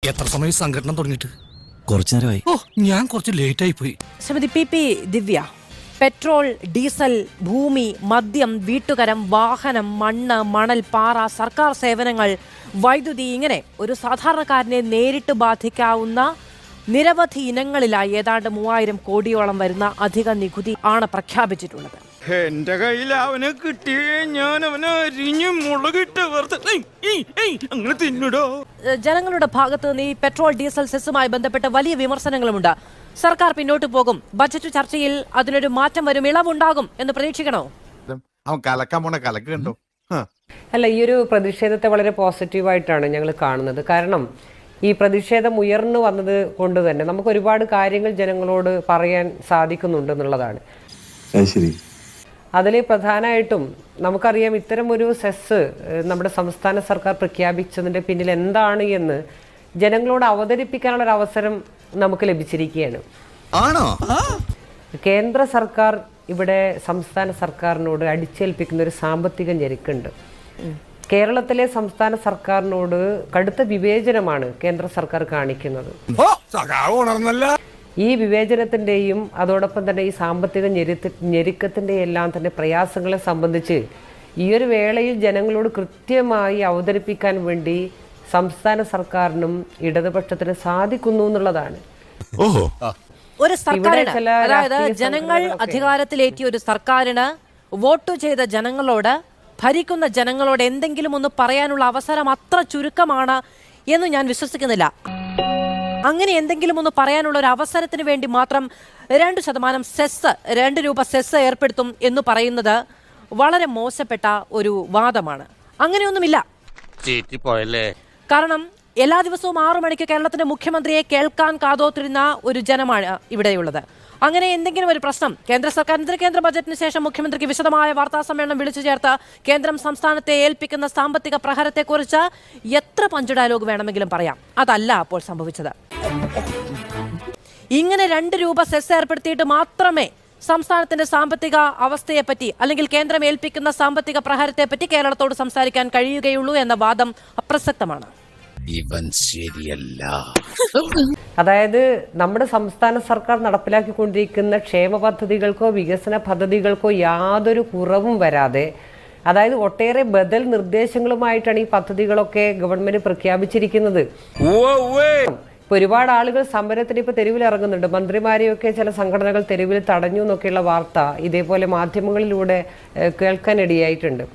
എത്ര സമയം സംഘടന തുടങ്ങിയിട്ട്? കുറച്ചു നേരമായി. ഓ, ഞാൻ കുറച്ച് ലേറ്റ് ആയി പോയി. ശ്രീമതി പി ദിവ്യ, പെട്രോൾ, ഡീസൽ, ഭൂമി, മദ്യം, വീട്ടുകരം, വാഹനം, മണ്ണ്, മണൽ, പാറ, സർക്കാർ സേവനങ്ങൾ, വൈദ്യുതി, ഇങ്ങനെ ഒരു സാധാരണക്കാരനെ നേരിട്ട് ബാധിക്കാവുന്ന നിരവധി ഇനങ്ങളിലായി ഏതാണ്ട് 3000 കോടിയോളം വരുന്ന അധിക നികുതി ആണ് പ്രഖ്യാപിച്ചിട്ടുള്ളത്. എന്റെ കയ്യിൽ അവനെ കിട്ടിയേ ഞാൻ അവനെ അരിഞ്ഞ് മുളകിട്ട് അങ്ങനെ തിന്നിടോ. ജനങ്ങളുടെ ഭാഗത്ത് നിന്ന് ഈ പെട്രോൾ, ഡീസൽ സെസ്സുമായി ബന്ധപ്പെട്ട് വലിയ വിമർശനങ്ങളുമുണ്ട്. സർക്കാർ പിന്നോട്ട് പോകും, ബജറ്റ് ചർച്ചയിൽ അതിനൊരു മാറ്റം വരും, ഇളവുണ്ടാകും എന്ന് പ്രതീക്ഷിക്കണോ? അവൻ കലക്കാൻ പോണ കലക്ക് കണ്ടോ? അല്ല, ഈ ഒരു പ്രതിഷേധത്തെ വളരെ പോസിറ്റീവായിട്ടാണ് ഞങ്ങൾ കാണുന്നത്. കാരണം ഈ പ്രതിഷേധം ഉയർന്നു വന്നത് കൊണ്ട് തന്നെ നമുക്ക് ഒരുപാട് കാര്യങ്ങൾ ജനങ്ങളോട് പറയാൻ സാധിക്കുന്നുണ്ട് എന്നുള്ളതാണ്. അതിൽ പ്രധാനമായിട്ടും നമുക്കറിയാം, ഇത്തരം ഒരു സെസ് നമ്മുടെ സംസ്ഥാന സർക്കാർ പ്രഖ്യാപിച്ചതിൻ്റെ പിന്നിൽ എന്താണ് എന്ന് ജനങ്ങളോട് അവതരിപ്പിക്കാനുള്ള ഒരു അവസരം നമുക്ക് ലഭിച്ചിരിക്കുകയാണ്. ആണോ? കേന്ദ്ര സർക്കാർ ഇവിടെ സംസ്ഥാന സർക്കാരിനോട് അടിച്ചേൽപ്പിക്കുന്ന ഒരു സാമ്പത്തിക ഞെരുക്കുണ്ട്. കേരളത്തിലെ സംസ്ഥാന സർക്കാരിനോട് കടുത്ത വിവേചനമാണ് കേന്ദ്ര സർക്കാർ കാണിക്കുന്നത്. ഈ വിവേചനത്തിൻ്റെയും അതോടൊപ്പം തന്നെ ഈ സാമ്പത്തിക ഞെരുക്കത്തിൻ്റെയും എല്ലാം തന്നെ പ്രയാസങ്ങളെ സംബന്ധിച്ച് ഈ ഒരു വേളയിൽ ജനങ്ങളോട് കൃത്യമായി അവതരിപ്പിക്കാൻ വേണ്ടി സംസ്ഥാന സർക്കാരിനും ഇടതുപക്ഷത്തിന് സാധിക്കുന്നു എന്നുള്ളതാണ്. ഒരു സർക്കാരിന്, അതായത് ജനങ്ങൾ അധികാരത്തിലേറ്റിയ ഒരു സർക്കാരിന് വോട്ട് ചെയ്ത ജനങ്ങളോട്, ഭരിക്കുന്ന ജനങ്ങളോട് എന്തെങ്കിലും ഒന്ന് പറയാനുള്ള അവസരം അത്ര ചുരുക്കമാണ് എന്ന് ഞാൻ വിശ്വസിക്കുന്നില്ല. അങ്ങനെ എന്തെങ്കിലും ഒന്ന് പറയാനുള്ള ഒരു അവസരത്തിന് വേണ്ടി മാത്രം 2% സെസ്, 2 രൂപ സെസ് ഏർപ്പെടുത്തും എന്ന് പറയുന്നത് വളരെ മോശപ്പെട്ട ഒരു വാദമാണ്. അങ്ങനെയൊന്നുമില്ല. കാരണം എല്ലാ ദിവസവും 6 മണിക്ക് കേരളത്തിന്റെ മുഖ്യമന്ത്രിയെ കേൾക്കാൻ കാതോത്തിരുന്ന ഒരു ജനമാണ് ഇവിടെയുള്ളത്. അങ്ങനെ എന്തെങ്കിലും ഒരു പ്രശ്നം കേന്ദ്ര സർക്കാരിന്റെ കേന്ദ്ര ബജറ്റിന് ശേഷം മുഖ്യമന്ത്രിക്ക് വിശദമായ വാർത്താ സമ്മേളനം വിളിച്ചു ചേർത്ത് കേന്ദ്രം സംസ്ഥാനത്തെ ഏൽപ്പിക്കുന്ന സാമ്പത്തിക പ്രഹരത്തെക്കുറിച്ച് എത്ര പഞ്ച് ഡയലോഗ് വേണമെങ്കിലും പറയാം. അതല്ല അപ്പോൾ സംഭവിച്ചത്. ഇങ്ങനെ 2 രൂപ സെസ് ഏർപ്പെടുത്തിയിട്ട് മാത്രമേ സംസ്ഥാനത്തിന്റെ സാമ്പത്തിക അവസ്ഥയെപ്പറ്റി അല്ലെങ്കിൽ കേന്ദ്രം ഏൽപ്പിക്കുന്ന സാമ്പത്തിക പ്രഹരത്തെപ്പറ്റി കേരളത്തോട് സംസാരിക്കാൻ കഴിയുകയുള്ളൂ എന്ന വാദം അപ്രസക്തമാണ്. ഇവൻ ശരിയല്ല. അതായത് നമ്മുടെ സംസ്ഥാന സർക്കാർ നടപ്പിലാക്കിക്കൊണ്ടിരിക്കുന്ന ക്ഷേമ പദ്ധതികൾക്കോ വികസന പദ്ധതികൾക്കോ യാതൊരു കുറവും വരാതെ, അതായത് ഒട്ടേറെ ബദൽ നിർദ്ദേശങ്ങളുമായിട്ടാണ് ഈ പദ്ധതികളൊക്കെ ഗവൺമെന്റ് പ്രഖ്യാപിച്ചിരിക്കുന്നത്. ഇപ്പൊ ഒരുപാട് ആളുകൾ സമരത്തിന് ഇപ്പൊ തെരുവിൽ ഇറങ്ങുന്നുണ്ട്. മന്ത്രിമാരെയൊക്കെ ചില സംഘടനകൾ തെരുവിൽ തടഞ്ഞു എന്നൊക്കെയുള്ള വാർത്ത ഇതേപോലെ മാധ്യമങ്ങളിലൂടെ കേൾക്കാനിടയായിട്ടുണ്ട്.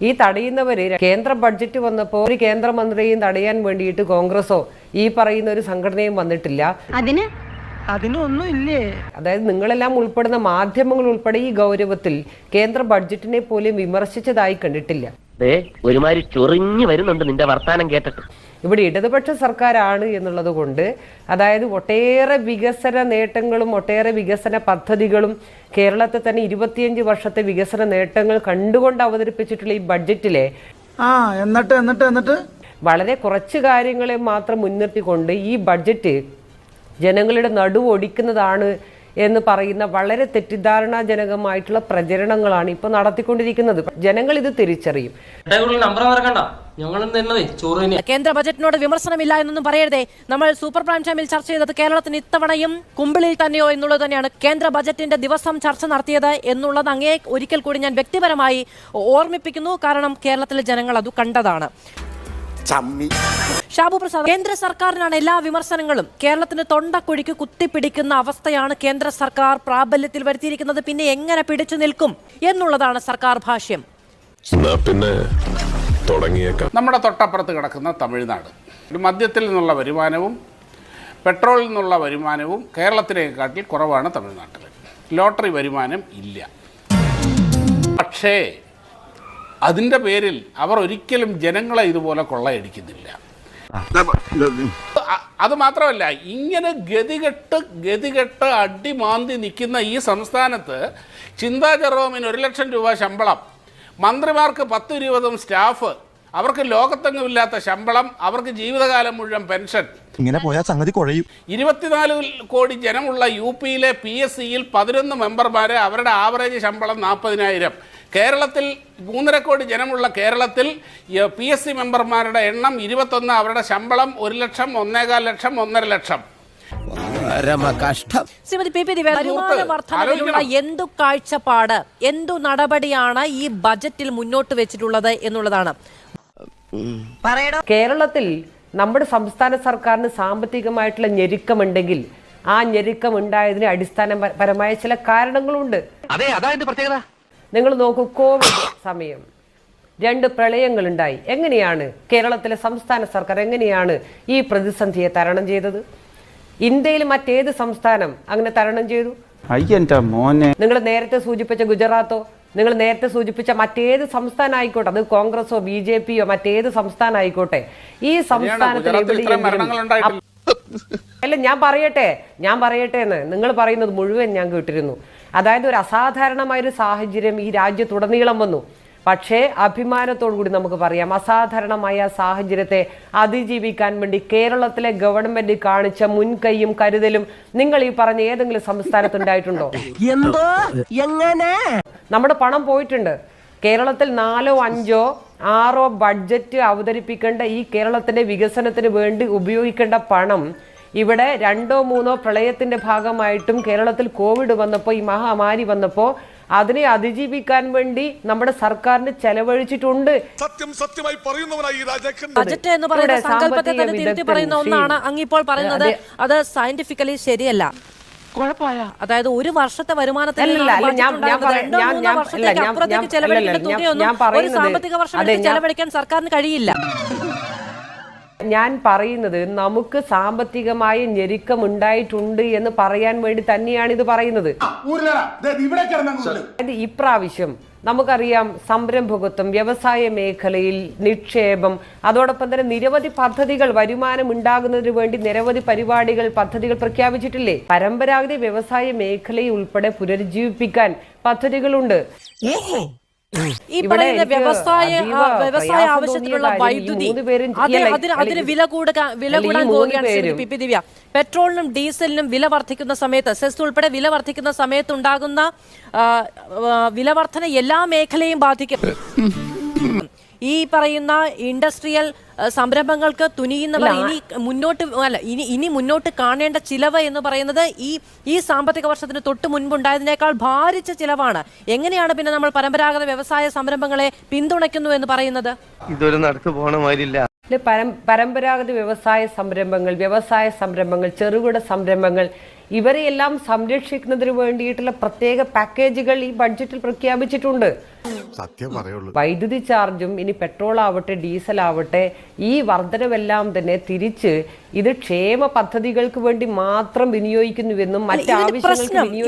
ഈ തടയുന്നവര് കേന്ദ്ര ബഡ്ജറ്റ് വന്നപ്പോൾ ഒരു കേന്ദ്രമന്ത്രിയെയും തടയാൻ വേണ്ടിയിട്ട് കോൺഗ്രസോ ഈ പറയുന്ന ഒരു സംഘടനയും വന്നിട്ടില്ല. അതിനൊന്നും ഇല്ലേ? അതായത് നിങ്ങളെല്ലാം ഉൾപ്പെടുന്ന മാധ്യമങ്ങൾ ഉൾപ്പെടെ ഈ ഗൗരവത്തിൽ കേന്ദ്ര ബഡ്ജറ്റിനെ പോലും വിമർശിച്ചതായി കണ്ടിട്ടില്ല. ഒരുമാതിരി ചൊറിഞ്ഞു വരുന്നുണ്ട് നിന്റെ വർത്താനം കേട്ടിട്ട്. ഇവിടെ ഇടതുപക്ഷ സർക്കാരാണ് എന്നുള്ളത് കൊണ്ട്, അതായത് ഒട്ടേറെ വികസന നേട്ടങ്ങളും ഒട്ടേറെ വികസന പദ്ധതികളും കേരളത്തെ തന്നെ 25 വർഷത്തെ വികസന നേട്ടങ്ങൾ കണ്ടുകൊണ്ട് അവതരിപ്പിച്ചിട്ടുള്ള ഈ ബഡ്ജറ്റിലെ എന്നിട്ട് വളരെ കുറച്ച് കാര്യങ്ങളെ മാത്രം മുൻനിർത്തിക്കൊണ്ട് ഈ ബഡ്ജറ്റ് ജനങ്ങളുടെ നടുവൊടിക്കുന്നതാണ് എന്ന് പറയുന്ന വളരെ തെറ്റിദ്ധാരണാജനകമായിട്ടുള്ള പ്രചരണങ്ങളാണ് ഇപ്പൊ നടത്തിക്കൊണ്ടിരിക്കുന്നത്. ജനങ്ങൾ ഇത് തിരിച്ചറിയും. കേന്ദ്ര ബജറ്റിനോട് വിമർശനമില്ല എന്നൊന്നും പറയരുതേ. നമ്മൾ സൂപ്പർ പ്രൈം ടൈമിൽ ചർച്ച ചെയ്തത് കേരളത്തിന് ഇത്തവണയും കുമ്പിളിൽ തന്നെയോ എന്നുള്ളത് തന്നെയാണ്. കേന്ദ്ര ബജറ്റിന്റെ ദിവസം ചർച്ച നടത്തിയത് എന്നുള്ളത് അങ്ങേ ഒരിക്കൽ കൂടി ഞാൻ വ്യക്തിപരമായി ഓർമ്മിപ്പിക്കുന്നു. കാരണം കേരളത്തിലെ ജനങ്ങൾ അത് കണ്ടതാണ്. ഷാബു പ്രസാദ്, കേന്ദ്ര സർക്കാരിനാണ് എല്ലാ വിമർശനങ്ങളും. കേരളത്തിന് തൊണ്ടക്കുഴിക്ക് കുത്തിപ്പിടിക്കുന്ന അവസ്ഥയാണ് കേന്ദ്ര സർക്കാർ പ്രാബല്യത്തിൽ വരുത്തിയിരിക്കുന്നത്. പിന്നെ എങ്ങനെ പിടിച്ചു നിൽക്കും എന്നുള്ളതാണ് സർക്കാർ ഭാഷ്യം. നമ്മുടെ തൊട്ടപ്പുറത്ത് കിടക്കുന്ന തമിഴ്നാട് മദ്യത്തിൽ നിന്നുള്ള വരുമാനവും പെട്രോളിൽ നിന്നുള്ള വരുമാനവും കേരളത്തിനേക്കാട്ടിൽ കുറവാണ് തമിഴ്നാട്ടിൽ. ലോട്ടറി വരുമാനം ഇല്ല. പക്ഷേ അതിൻ്റെ പേരിൽ അവർ ഒരിക്കലും ജനങ്ങളെ ഇതുപോലെ കൊള്ളയടിക്കുന്നില്ല. അത് മാത്രമല്ല, ഇങ്ങനെ ഗതികെട്ട് അടിമാന്തി നിൽക്കുന്ന ഈ സംസ്ഥാനത്ത് ചിന്താ ജെറോമിന് 1 ലക്ഷം രൂപ ശമ്പളം, മന്ത്രിമാർക്ക് 10-20 സ്റ്റാഫ്, അവർക്ക് ലോകത്തെങ്ങും ഇല്ലാത്ത ശമ്പളം, അവർക്ക് ജീവിതകാലം മുഴുവൻ പെൻഷൻ. ഇങ്ങനെ പോയാൽ സംഗതി കുഴയും. 24 കോടി ജനമുള്ള UP-യിലെ PSCയിൽ 11 മെമ്പർമാരെ അവരുടെ ആവറേജ് ശമ്പളം 40,000. കേരളത്തിൽ 3.5 കോടി ജനമുള്ള കേരളത്തിൽ PSC മെമ്പർമാരുടെ എണ്ണം 21, അവരുടെ ശമ്പളം 1 ലക്ഷം, 1.25 ലക്ഷം, 1.5 ലക്ഷം. ശ്രീമതി പി ദിവ്യ, വരുമാന വർധനവിലുള്ള എന്തു കാഴ്ചപ്പാട്, എന്തു നടപടിയാണ് ഈ ബജറ്റിൽ മുന്നോട്ട് വെച്ചിട്ടുള്ളത് എന്നുള്ളതാണ്. കേരളത്തിൽ നമ്മുടെ സംസ്ഥാന സർക്കാരിന് സാമ്പത്തികമായിട്ടുള്ള ഞെരുക്കമുണ്ടെങ്കിൽ ആ ഞെരുക്കം ഉണ്ടായതിന് അടിസ്ഥാനപരമായ ചില കാരണങ്ങളുണ്ട്. നിങ്ങൾ നോക്കൂ, കോവിഡ് സമയം 2 പ്രളയങ്ങളുണ്ടായി. എങ്ങനെയാണ് കേരളത്തിലെ സംസ്ഥാന സർക്കാർ എങ്ങനെയാണ് ഈ പ്രതിസന്ധിയെ തരണം ചെയ്തത്? ഇന്ത്യയിൽ മറ്റേത് സംസ്ഥാനം അങ്ങനെ തരണം ചെയ്തു? നിങ്ങൾ നേരത്തെ സൂചിപ്പിച്ച ഗുജറാത്തോ, നിങ്ങൾ നേരത്തെ സൂചിപ്പിച്ച മറ്റേത് സംസ്ഥാനം ആയിക്കോട്ടെ, അത് കോൺഗ്രസോ BJPയോ മറ്റേത് സംസ്ഥാനം ആയിക്കോട്ടെ, ഈ സംസ്ഥാനത്തിൽ അല്ല ഞാൻ പറയട്ടെ എന്ന് നിങ്ങൾ പറയുന്നത് മുഴുവൻ ഞാൻ കേട്ടിരുന്നു. അതായത് ഒരു അസാധാരണമായൊരു സാഹചര്യം ഈ രാജ്യത്തുടനീളം വന്നു. പക്ഷേ അഭിമാനത്തോടു കൂടി നമുക്ക് പറയാം, അസാധാരണമായ സാഹചര്യത്തെ അതിജീവിക്കാൻ വേണ്ടി കേരളത്തിലെ ഗവൺമെന്റ് കാണിച്ച മുൻകൈയും കരുതലും നിങ്ങൾ ഈ പറഞ്ഞ ഏതെങ്കിലും സംസ്ഥാനത്തുണ്ടായിട്ടുണ്ടോ? നമ്മുടെ പണം പോയിട്ടുണ്ട്. കേരളത്തിൽ 4, 5, 6 ബഡ്ജറ്റ് അവതരിപ്പിക്കേണ്ട ഈ കേരളത്തിന്റെ വികസനത്തിന് വേണ്ടി ഉപയോഗിക്കേണ്ട പണം ഇവിടെ 2, 3 പ്രളയത്തിന്റെ ഭാഗമായിട്ടും കേരളത്തിൽ കോവിഡ് വന്നപ്പോൾ, ഈ മഹാമാരി വന്നപ്പോൾ അതിനെ അതിജീവിക്കാൻ വേണ്ടി നമ്മുടെ സർക്കാരിന് ചെലവഴിച്ചിട്ടുണ്ട്. ബജറ്റ് എന്ന് പറയുന്ന സങ്കല്പത്തെ തന്നെ തിരുത്തി പറയുന്ന ഒന്നാണ് അങ്ങിപ്പോൾ പറയുന്നത്. അത് സയന്റിഫിക്കലി ശരിയല്ല. അതായത് ഒരു വർഷത്തെ വരുമാനത്തിൽ അപ്പുറത്തേക്ക് ചെലവഴിക്കേണ്ട തുകയൊന്നും ഒരു സാമ്പത്തിക വർഷം ചെലവഴിക്കാൻ സർക്കാരിന് കഴിയില്ല. ഞാൻ പറയുന്നത് നമുക്ക് സാമ്പത്തികമായ ഞെരുക്കം ഉണ്ടായിട്ടുണ്ട് എന്ന് പറയാൻ വേണ്ടി തന്നെയാണ് ഇത് പറയുന്നത്. ഇപ്രാവശ്യം നമുക്കറിയാം, സംരംഭകത്വം, വ്യവസായ മേഖലയിൽ നിക്ഷേപം, അതോടൊപ്പം തന്നെ നിരവധി പദ്ധതികൾ, വരുമാനം ഉണ്ടാകുന്നതിന് വേണ്ടി നിരവധി പദ്ധതികൾ പ്രഖ്യാപിച്ചിട്ടില്ലേ? പരമ്പരാഗത വ്യവസായ മേഖലയെ ഉൾപ്പെടെ പുനരുജ്ജീവിപ്പിക്കാൻ പദ്ധതികളുണ്ട്. ഈ പറയുന്ന വ്യവസായ ആവശ്യത്തിനുള്ള വൈദ്യുതി അതിന് വില കൂടാൻ പോവുകയാണ്. പി ദിവ്യ, പെട്രോളിനും ഡീസലിനും വില വർദ്ധിക്കുന്ന സമയത്ത്, സെസ് ഉൾപ്പെടെ വില വർദ്ധിക്കുന്ന സമയത്ത് ഉണ്ടാകുന്ന വില വർധന എല്ലാ മേഖലയും ബാധിക്കും. ഈ പറയുന്ന ഇൻഡസ്ട്രിയൽ സംരംഭങ്ങൾക്ക് തുനിയുന്നവർ ഇനി മുന്നോട്ട് കാണേണ്ട ചിലവ് എന്ന് പറയുന്നത് ഈ സാമ്പത്തിക വർഷത്തിന് തൊട്ട് മുൻപുണ്ടായതിനേക്കാൾ ഭാരിച്ച ചിലവാണ്. എങ്ങനെയാണ് പിന്നെ നമ്മൾ പരമ്പരാഗത വ്യവസായ സംരംഭങ്ങളെ പിന്തുണയ്ക്കുന്നു എന്ന് പറയുന്നത്? ഇതൊരു നടക്ക് പോണ മാതിരില്ല. പരമ്പരാഗത വ്യവസായ സംരംഭങ്ങൾ, ചെറുകിട സംരംഭങ്ങൾ, ഇവരെയെല്ലാം സംരക്ഷിക്കുന്നതിന് വേണ്ടിയിട്ടുള്ള പ്രത്യേക പാക്കേജുകൾ ഈ ബഡ്ജറ്റിൽ പ്രഖ്യാപിച്ചിട്ടുണ്ട്. വൈദ്യുതി ചാർജും ഇനി പെട്രോൾ ആവട്ടെ ഡീസൽ ആവട്ടെ, ഈ വർധനവെല്ലാം തന്നെ തിരിച്ച് ഇത് ക്ഷേമ പദ്ധതികൾക്ക് വേണ്ടി മാത്രം വിനിയോഗിക്കുന്നുവെന്നും മറ്റാവശ്യങ്ങൾക്ക്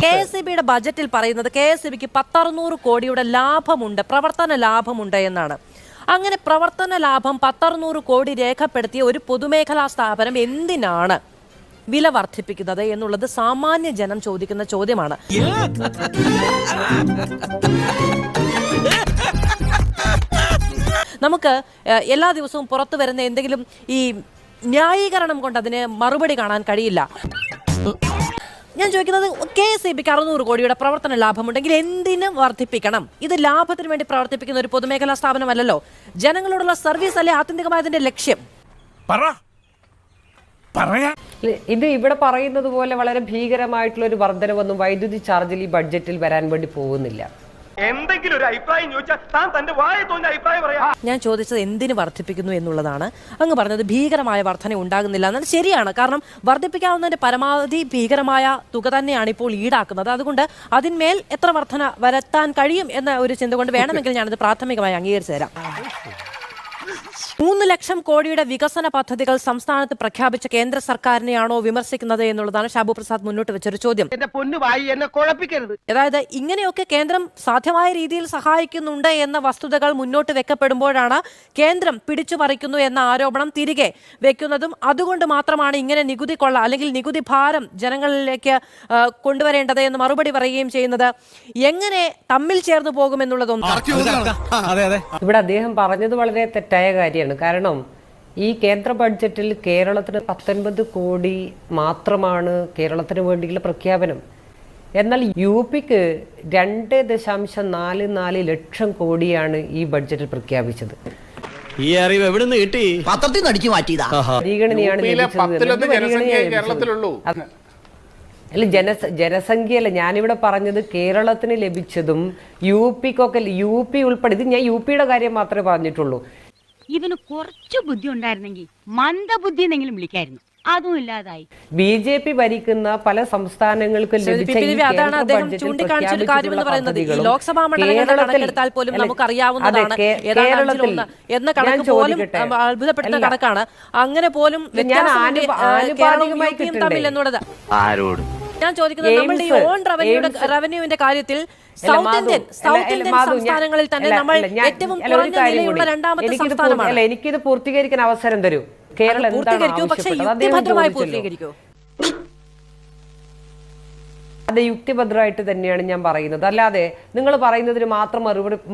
KSEBിയുടെ ബജറ്റിൽ പറയുന്നത് KSEBിക്ക് 1,600 കോടിയുടെ ലാഭമുണ്ട്, പ്രവർത്തന ലാഭമുണ്ട് എന്നാണ്. അങ്ങനെ പ്രവർത്തന ലാഭം 1,600 കോടി രേഖപ്പെടുത്തിയ ഒരു പൊതുമേഖലാ സ്ഥാപനം എന്തിനാണ് വില വർദ്ധിപ്പിക്കുന്നത് എന്നുള്ളത് സാമാന്യ ജനം ചോദിക്കുന്ന ചോദ്യമാണ്. നമുക്ക് എല്ലാ ദിവസവും പുറത്തു വരുന്ന എന്തെങ്കിലും ഈ ന്യായീകരണം കൊണ്ട് അതിന് മറുപടി കാണാൻ കഴിയില്ല. ഞാൻ ചോദിക്കുന്നത്, KSEBിക്ക് 600 കോടിയുടെ പ്രവർത്തന ലാഭമുണ്ടെങ്കിൽ എന്തിനും വർദ്ധിപ്പിക്കണം? ഇത് ലാഭത്തിന് വേണ്ടി പ്രവർത്തിപ്പിക്കുന്ന ഒരു പൊതുമേഖലാ സ്ഥാപനമല്ലല്ലോ. ജനങ്ങളോടുള്ള സർവീസ് അല്ലേ ആത്യന്തികമായതിന്റെ ലക്ഷ്യം? ഇത് ഇവിടെ പറയുന്നത് പോലെ വളരെ ഭീകരമായിട്ടുള്ള ഒരു വർധനവൊന്നും വൈദ്യുതി ചാർജിൽ ഈ ബഡ്ജറ്റിൽ വരാൻ വേണ്ടി പോകുന്നില്ല. എന്തെങ്കിലും ഒരു അഭിപ്രായം ചോദിച്ചാൽ താൻ തന്റെ വായ തോന്നിയ അഭിപ്രായം പറയാ. ഞാൻ ചോദിച്ചത് എന്തിനു വർദ്ധിപ്പിക്കുന്നു എന്നുള്ളതാണ്. അങ്ങ് പറഞ്ഞത് ഭീകരമായ വർധന ഉണ്ടാകുന്നില്ല എന്നാൽ ശരിയാണ്. കാരണം വർദ്ധിപ്പിക്കാവുന്നതിന്റെ പരമാവധി ഭീകരമായ തുക തന്നെയാണ് ഇപ്പോൾ ഈടാക്കുന്നത്. അതുകൊണ്ട് അതിന്മേൽ എത്ര വർധന വരുത്താൻ കഴിയും എന്ന ഒരു ചിന്ത കൊണ്ട് വേണമെങ്കിൽ ഞാനത് പ്രാഥമികമായി അംഗീകരിച്ചു തരാം. 3 ലക്ഷം കോടിയുടെ വികസന പദ്ധതികൾ സംസ്ഥാനത്ത് പ്രഖ്യാപിച്ച കേന്ദ്ര സർക്കാരിനെയാണോ വിമർശിക്കുന്നത് എന്നുള്ളതാണ് ഷാബു പ്രസാദ് മുന്നോട്ട് വെച്ചൊരു ചോദ്യം. എന്റെ പൊന്നു വായി എന്നെ കുഴപ്പിക്കരുത്. അതായത് ഇങ്ങനെയൊക്കെ കേന്ദ്രം സാധ്യമായ രീതിയിൽ സഹായിക്കുന്നുണ്ട് എന്ന വസ്തുതകൾ മുന്നോട്ട് വെക്കപ്പെടുമ്പോഴാണ് കേന്ദ്രം പിടിച്ചു പറിക്കുന്നു എന്ന ആരോപണം തിരികെ വെക്കുന്നതും അതുകൊണ്ട് മാത്രമാണ് ഇങ്ങനെ നികുതി കൊള്ള അല്ലെങ്കിൽ നികുതി ഭാരം ജനങ്ങളിലേക്ക് കൊണ്ടുവരേണ്ടത് എന്ന് മറുപടി പറയുകയും ചെയ്യുന്നത്. എങ്ങനെ തമ്മിൽ ചേർന്ന് പോകുമെന്നുള്ളതൊന്നും ഇവിടെ അദ്ദേഹം പറഞ്ഞത് വളരെ തെറ്റായ കാര്യമാണ്. കാരണം ഈ കേന്ദ്ര ബഡ്ജറ്റിൽ കേരളത്തിന് 19 കോടി മാത്രമാണ് കേരളത്തിന് വേണ്ടിയുള്ള പ്രഖ്യാപനം. എന്നാൽ UPക്ക് 2.44 ലക്ഷം കോടിയാണ് ഈ ബഡ്ജറ്റിൽ പ്രഖ്യാപിച്ചത്. ഈ അറിവ് എവിടെ നിന്ന് കിട്ടി? പത്രത്തിൽ നിന്ന് അടിച്ചു മാറ്റിയതാ. പരിഗണനയാണ് കേരളത്തിലുള്ളൂ. അല്ല, ജനസംഖ്യയല്ല ഞാനിവിടെ പറഞ്ഞത്. കേരളത്തിന് ലഭിച്ചതും UPക്കൊക്കെ, UP ഉൾപ്പെടെ, ഇത് ഞാൻ UPയുടെ കാര്യം മാത്രമേ പറഞ്ഞിട്ടുള്ളൂ. ഇവന് കുറച്ചു ബുദ്ധി ഉണ്ടായിരുന്നെങ്കിൽ മന്ദബുദ്ധി എന്നെങ്കിലും വിളിക്കായിരുന്നു. അതും ഇല്ലാതായി. BJP ഭരിക്കുന്ന പല സംസ്ഥാനങ്ങൾക്കും ലഭിച്ച ലോക്സഭാ മണ്ഡലങ്ങളുടെ കണക്കെടുത്താൽ പോലും നമുക്കറിയാവുന്നതാണ്. എന്ന കണക്ക് പോലും അത്ഭുതപ്പെടുത്തുന്ന കണക്കാണ്. അങ്ങനെ പോലും തമ്മിലെന്നുള്ളത് ഞാൻ ചോദിക്കുന്നത്. നമ്മളുടെ ഈ ഓൺ റവന്യൂവിന്റെ കാര്യത്തിൽ സൗത്ത് ഇന്ത്യൻ സംസ്ഥാനങ്ങളിൽ തന്നെ നമ്മൾ ഏറ്റവും കുറഞ്ഞ നിലയുള്ള രണ്ടാമത്തെ സംസ്ഥാനമാണ്. എനിക്കിത് പൂർത്തീകരിക്കാൻ അവസരം തരൂ. കേരളം പക്ഷേ യുക്തിഭദ്രമായി പൂർത്തീകരിക്കൂ. അത് യുക്തിഭദ്രമായിട്ട് തന്നെയാണ് ഞാൻ പറയുന്നത്. അല്ലാതെ നിങ്ങൾ പറയുന്നതിന് മാത്രം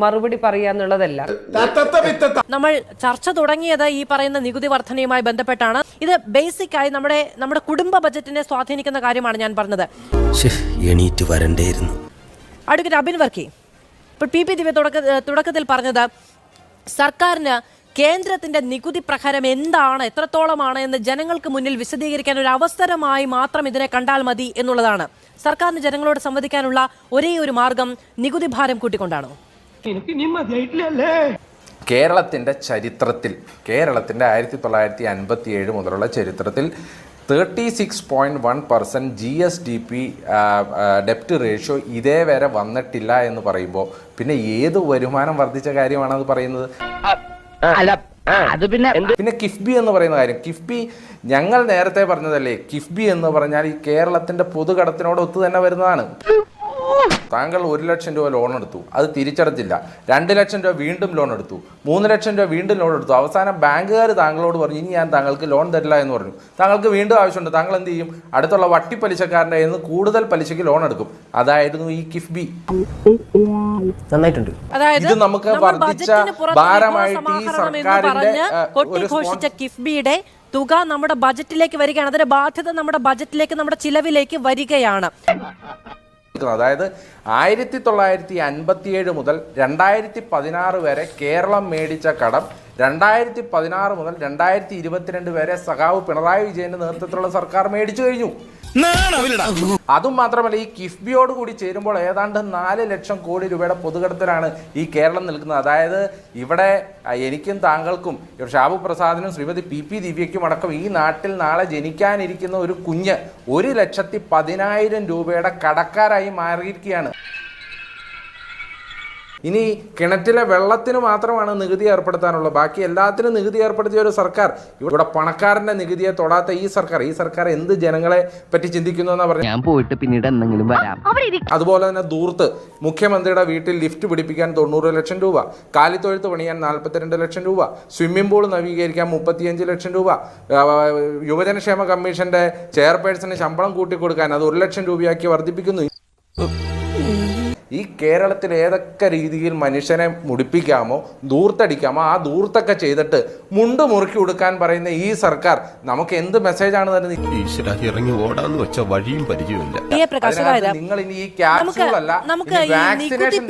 മറുപടി പറയുക എന്നുള്ളതല്ല. നമ്മൾ ചർച്ച തുടങ്ങിയത് ഈ പറയുന്ന നികുതി വർധനയുമായി ബന്ധപ്പെട്ടാണ്. ഇത് ബേസിക് ആയി നമ്മുടെ കുടുംബ ബജറ്റിനെ സ്വാധീനിക്കുന്ന കാര്യമാണ് ഞാൻ പറഞ്ഞത്. എണീറ്റ് വരണ്ടേയിരുന്നു. അഡ്വക്കേറ്റ് അബിൻ വർക്കി, ഇപ്പോൾ PP ദിവ്യ തുടക്കത്തിൽ പറഞ്ഞത് സർക്കാരിന് കേന്ദ്രത്തിന്റെ നികുതി പ്രഹരം എന്താണ്, എത്രത്തോളമാണ് എന്ന് ജനങ്ങൾക്ക് മുന്നിൽ വിശദീകരിക്കാൻ ഒരു അവസരമായി മാത്രം ഇതിനെ കണ്ടാൽ മതി എന്നുള്ളതാണ്. സർക്കാരിന് ജനങ്ങളോട് സംവദിക്കാനുള്ള ഒരേ ഒരു മാർഗം നികുതി ഭാരം കൂട്ടിക്കൊണ്ടാണോ? കേരളത്തിൻ്റെ ചരിത്രത്തിൽ, കേരളത്തിൻ്റെ 1957 മുതലുള്ള ചരിത്രത്തിൽ 36.1% GSDP ഡെപ്റ്റ് റേഷ്യോ ഇതേവരെ വന്നിട്ടില്ല എന്ന് പറയുമ്പോൾ പിന്നെ ഏത് വരുമാനം വർദ്ധിച്ച കാര്യമാണത് പറയുന്നത്? പിന്നെ കിഫ്ബി എന്ന് പറയുന്ന കാര്യം, കിഫ്ബി ഞങ്ങൾ നേരത്തെ പറഞ്ഞതല്ലേ, കിഫ്ബി എന്ന് പറഞ്ഞാൽ ഈ കേരളത്തിന്റെ പൊതുകടത്തിനോട് ഒത്തു തന്നെ വരുന്നതാണ്. താങ്കൾ 1 ലക്ഷം രൂപ ലോൺ എടുത്തു, അത് തിരിച്ചടച്ചില്ല. 2 ലക്ഷം രൂപ വീണ്ടും ലോൺ എടുത്തു, 3 ലക്ഷം രൂപ വീണ്ടും ലോൺ എടുത്തു. അവസാനം ബാങ്കുകാർ താങ്കളോട് പറഞ്ഞു ഇനി ഞാൻ താങ്കൾക്ക് ലോൺ തരില്ല എന്ന് പറഞ്ഞു. താങ്കൾക്ക് വീണ്ടും ആവശ്യമുണ്ട്. താങ്കൾ എന്ത് ചെയ്യും? അടുത്തുള്ള വട്ടി പലിശക്കാരൻ്റെ കയ്യിൽ നിന്ന് കൂടുതൽ പലിശയ്ക്ക് ലോൺ എടുക്കും. അതായിരുന്നു ഈ കിഫ്ബി. നന്നായിട്ടുണ്ട്. ഇത് നമുക്ക് വർദ്ധിച്ച ഭാരമായിട്ട് ഈ സർക്കാരിന്റെ കിഫ്ബിയുടെ തുക നമ്മുടെ ബജറ്റിലേക്ക് വരികയാണ്. അതിന്റെ ബാധ്യത നമ്മുടെ ബജറ്റിലേക്ക്, നമ്മുടെ ചിലവിലേക്ക് വരികയാണ്. അതായത് 1957 മുതൽ 2016 വരെ കേരളം മേടിച്ച കടം 2016 മുതൽ 2022 വരെ സഖാവ് പിണറായി വിജയന്റെ നേതൃത്വത്തിലുള്ള സർക്കാർ മേടിച്ചു കഴിഞ്ഞു. അതും മാത്രമല്ല, ഈ കിഫ്ബിയോട് കൂടി ചേരുമ്പോൾ ഏതാണ്ട് 4 ലക്ഷം കോടി രൂപയുടെ പൊതുകടത്തിലാണ് ഈ കേരളം നിൽക്കുന്നത്. അതായത് ഇവിടെ എനിക്കും താങ്കൾക്കും ഷാബു പ്രസാദിനും ശ്രീമതി PP ദിവ്യയ്ക്കും അടക്കം ഈ നാട്ടിൽ നാളെ ജനിക്കാനിരിക്കുന്ന ഒരു കുഞ്ഞ് 1,10,000 രൂപയുടെ കടക്കാരായി മാറിയിരിക്കുകയാണ്. ഇനി കിണറ്റിലെ വെള്ളത്തിന് മാത്രമാണ് നികുതി ഏർപ്പെടുത്താനുള്ളത്. ബാക്കി എല്ലാത്തിനും നികുതി ഏർപ്പെടുത്തിയ ഒരു സർക്കാർ, ഇവിടെ പണക്കാരന്റെ നികുതിയെ തൊടാത്ത ഈ സർക്കാർ എന്ത് ജനങ്ങളെ പറ്റി ചിന്തിക്കുന്നു എന്നാ പറഞ്ഞു. ഞാൻ പോയിട്ട് പിന്നീട് എന്തെങ്കിലും വരാം. അതുപോലെ തന്നെ ദൂർത്ത്, മുഖ്യമന്ത്രിയുടെ വീട്ടിൽ ലിഫ്റ്റ് പിടിപ്പിക്കാൻ 90 ലക്ഷം രൂപ, കാലിത്തൊഴുത്ത് പണിയാൻ 42 ലക്ഷം രൂപ, സ്വിമ്മിംഗ് പൂൾ നവീകരിക്കാൻ 35 ലക്ഷം രൂപ, യുവജനക്ഷേമ കമ്മീഷന്റെ ചെയർപേഴ്സന് ശമ്പളം കൂട്ടിക്കൊടുക്കാൻ അത് 1 ലക്ഷം രൂപയാക്കി വർദ്ധിപ്പിക്കുന്നു. ഈ കേരളത്തിൽ ഏതൊക്കെ രീതിയിൽ മനുഷ്യനെ മുടിപ്പിക്കാമോ, ദൂർത്തടിക്കാമോ, ആ ദൂർത്തൊക്കെ ചെയ്തിട്ട് മുണ്ട് മുറുക്കി കൊടുക്കാൻ പറയുന്ന ഈ സർക്കാർ നമുക്ക് എന്ത് മെസ്സേജാണ് തരുന്നത്? ഇറങ്ങി ഓടാന്ന് വെച്ച വഴിയും പരിചയമില്ല. നിങ്ങൾ ഇനി ഈ ക്യാപ്സ്യൂൾ അല്ല, വാക്സിനേഷൻ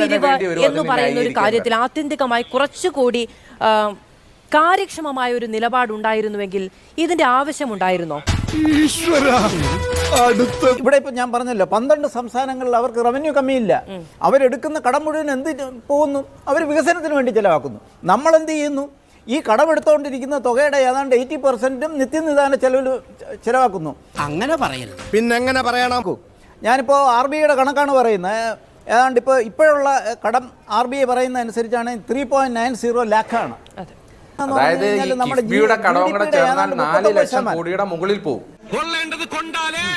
എന്ന് പറയുന്ന ഒരു കാര്യത്തിൽ ആത്യന്തികമായി കുറച്ചുകൂടി കാര്യക്ഷമമായ ഒരു നിലപാടുണ്ടായിരുന്നുവെങ്കിൽ ഇതിന്റെ ആവശ്യമുണ്ടായിരുന്നോ? ഇവിടെ ഇപ്പൊ ഞാൻ പറഞ്ഞല്ലോ, 12 സംസ്ഥാനങ്ങളിൽ അവർക്ക് റവന്യൂ കമ്മിയില്ല. അവരെടുക്കുന്ന കടം മുഴുവൻ എന്ത് പോകുന്നു? അവർ വികസനത്തിന് വേണ്ടി ചെലവാക്കുന്നു. നമ്മൾ എന്ത് ചെയ്യുന്നു? ഈ കടമെടുത്തോണ്ടിരിക്കുന്ന തുകയുടെ ഏതാണ്ട് 80% നിത്യനിദാന ചെലവാക്കുന്നു. അങ്ങനെ പറയരുത്. പിന്നെ എങ്ങനെ പറയണം? ഞാനിപ്പോൾ RBIയുടെ കണക്കാണ് പറയുന്നത്. ഏതാണ്ട് ഇപ്പോഴുള്ള കടം RBI പറയുന്ന അനുസരിച്ചാണ് 3.90 ലാഖാണ്. അതായത് ഈ നമ്മുടെ കിഫ്ബിയുടെ കടവും കൂടെ GDP യുടെ ചേർന്നാൽ ഏതാണ്ട് 4 ലക്ഷം 30%. കോടിയുടെ മുകളിൽ പോകും. കൊള്ളേണ്ടത് കൊണ്ടാലേ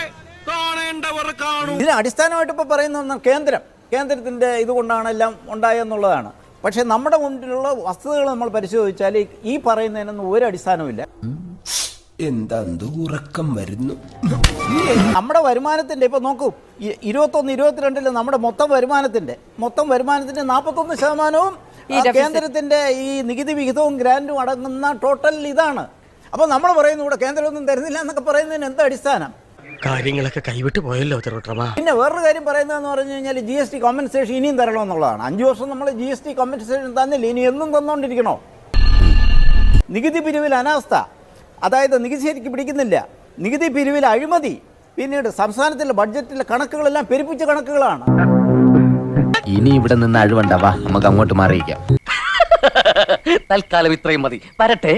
കാണേണ്ടവർ കാണും. ഇതിന് അടിസ്ഥാനമായിട്ട് ഇപ്പോൾ പറയുന്ന കേന്ദ്രത്തിൻ്റെ ഇതുകൊണ്ടാണ് എല്ലാം ഉണ്ടായെന്നുള്ളതാണ്. പക്ഷേ നമ്മുടെ മുന്നിലുള്ള വസ്തുതകൾ നമ്മൾ പരിശോധിച്ചാൽ ഈ പറയുന്നതിനൊന്നും ഒരു അടിസ്ഥാനവുമില്ല. എന്താ ഉറക്കം വരുന്നു. നമ്മുടെ വരുമാനത്തിൻ്റെ ഇപ്പോൾ നോക്കൂ, 21-22 നമ്മുടെ മൊത്തം വരുമാനത്തിൻ്റെ 41% ഈ deficit. കേന്ദ്രത്തിൻ്റെ ഈ നികുതി വിഹിതവും ഗ്രാൻഡും അടങ്ങുന്ന ടോട്ടൽ ഇതാണ്. അപ്പോൾ നമ്മൾ പറയുന്നു ഇവിടെ കേന്ദ്രമൊന്നും തരുന്നില്ല എന്നൊക്കെ പറയുന്നതിന് എന്താ അടിസ്ഥാനം? കാര്യങ്ങളൊക്കെ കൈവിട്ട് പോയല്ലോ തിരുവട്ടമാ. പിന്നെ വേറൊരു കാര്യം പറയുന്നതെന്ന് പറഞ്ഞു കഴിഞ്ഞാൽ GST കോമ്പൻസേഷൻ ഇനിയും തരണമെന്നുള്ളതാണ്. 5 വർഷം നമ്മൾ GST കോമ്പൻസേഷൻ തന്നില്ല, ഇനി എന്നും തന്നുകൊണ്ടിരിക്കണോ? നികുതി പിരിവിൽ അനാസ്ഥ, അതായത് നികുതി ശരിക്ക് പിടിക്കുന്നില്ല, നികുതി പിരിവിൽ അഴിമതി, പിന്നീട് സംസ്ഥാനത്തിലെ ബഡ്ജറ്റിലെ കണക്കുകളെല്ലാം പെരുപ്പിച്ച കണക്കുകളാണ്. ഇനി ഇവിടെ നിന്ന് അഴിവണ്ടാവാ, നമുക്ക് അങ്ങോട്ട് മാറിയിക്കാം. തൽക്കാലം ഇത്രയും മതി, വരട്ടെ.